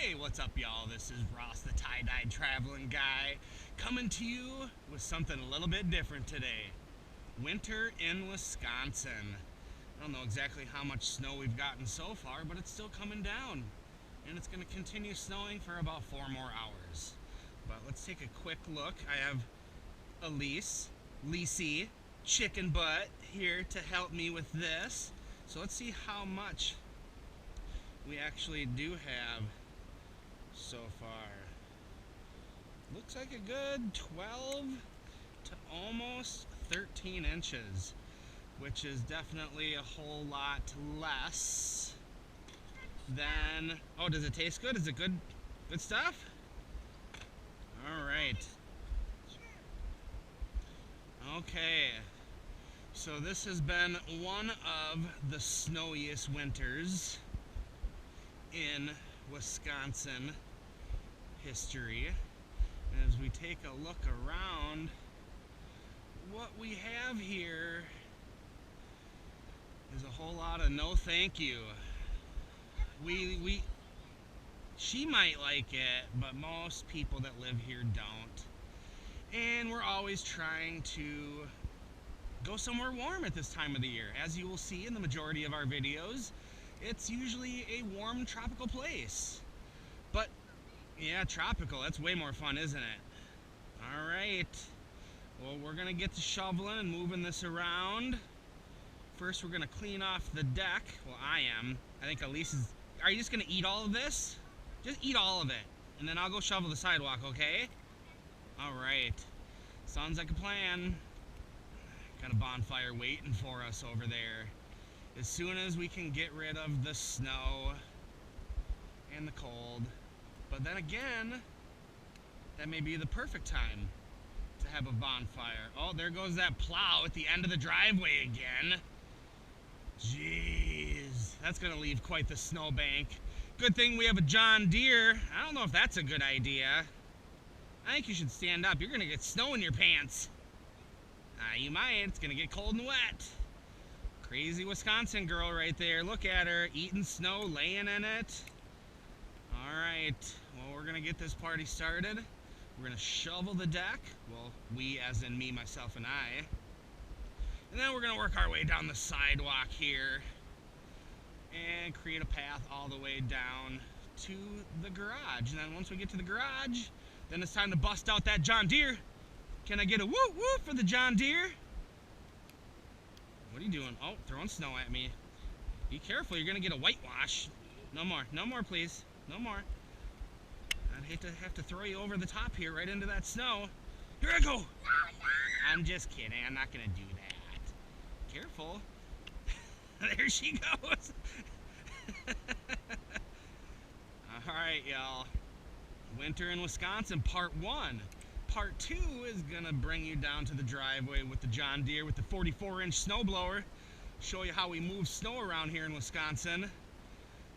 Hey, what's up, y'all? This is Ross, the tie-dyed traveling guy, coming to you with something a little bit different today. Winter in Wisconsin. I don't know exactly how much snow we've gotten so far, but it's still coming down. And it's going to continue snowing for about 4 more hours. But let's take a quick look. I have Lacey, chicken butt, here to help me with this. So let's see how much we actually do have so far. Looks like a good 12 to almost 13 inches, which is definitely a whole lot less than... Oh, does it taste good? Is it good stuff? All right. Okay. So this has been one of the snowiest winters in Wisconsin history. And as we take a look around, what we have here is a whole lot of no thank you. She might like it, but most people that live here don't. And we're always trying to go somewhere warm at this time of the year. As you will see in the majority of our videos, it's usually a warm tropical place. But yeah, tropical, that's way more fun, isn't it? All right. Well, we're gonna get to shoveling and moving this around. First, we're gonna clean off the deck. Well, I am. I think Elise is... Are you just gonna eat all of this? Just eat all of it. And then I'll go shovel the sidewalk, okay? All right. Sounds like a plan. Got a bonfire waiting for us over there. As soon as we can get rid of the snow and the cold. But then again, that may be the perfect time to have a bonfire. Oh, there goes that plow at the end of the driveway again. Jeez, that's gonna leave quite the snowbank. Good thing we have a John Deere. I don't know if that's a good idea. I think you should stand up. You're gonna get snow in your pants. You might. It's gonna get cold and wet. Crazy Wisconsin girl right there. Look at her, eating snow, laying in it. Alright, well, we're gonna get this party started. We're gonna shovel the deck. Well, we as in me, myself, and I. And then we're gonna work our way down the sidewalk here and create a path all the way down to the garage. And then once we get to the garage, then it's time to bust out that John Deere. Can I get a whoop whoop for the John Deere? What are you doing? Oh, throwing snow at me. Be careful, you're gonna get a whitewash. No more, please. No more. I'd hate to have to throw you over the top here, right into that snow. Here I go! No. I'm just kidding, I'm not gonna do that. Careful. There she goes. Alright, y'all. Winter in Wisconsin, part 1. Part 2 is gonna bring you down to the driveway with the John Deere with the 44-inch snowblower. Show you how we move snow around here in Wisconsin.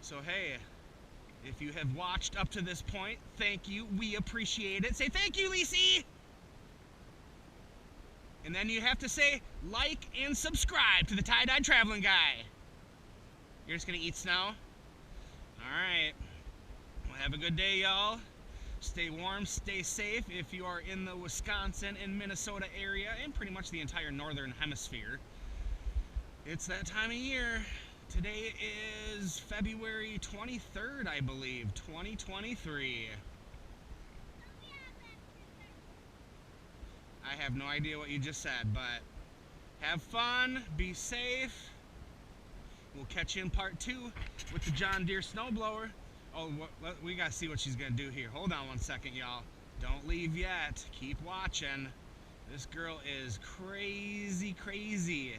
So hey, if you have watched up to this point, thank you. We appreciate it. Say thank you, Lacey! And then you have to say like and subscribe to the Tie-Dyed Traveling Guy. You're just gonna eat snow? Alright. Well, have a good day, y'all. Stay warm, stay safe if you are in the Wisconsin and Minnesota area and pretty much the entire northern hemisphere. It's that time of year. Today is February 23rd, I believe, 2023. I have no idea what you just said, but have fun, be safe. We'll catch you in part 2 with the John Deere snowblower. Oh, we gotta see what she's gonna do here. Hold on one second, y'all. Don't leave yet. Keep watching. This girl is crazy, crazy.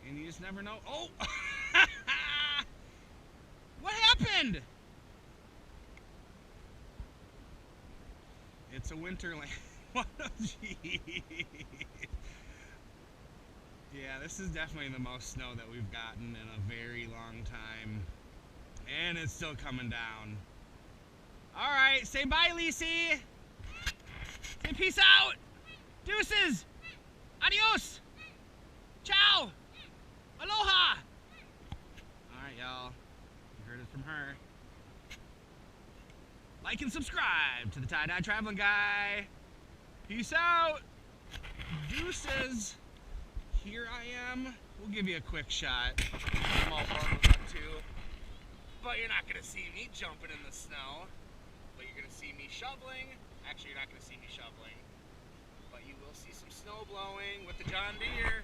And you just never know. Oh! What happened? It's a winterland. What a jeez. Yeah, this is definitely the most snow that we've gotten in a very long time. And it's still coming down. Alright, say bye, Lacey. Say peace out. Deuces. Adios. Ciao. Aloha. Alright, y'all. You heard it from her. like and subscribe to the Tie-Dye Traveling Guy. Peace out. Deuces. Here I am. We'll give you a quick shot. I'm all bundled up too. But you're not going to see me jumping in the snow. But you're going to see me shoveling. Actually, you're not going to see me shoveling. But you will see some snow blowing with the John Deere.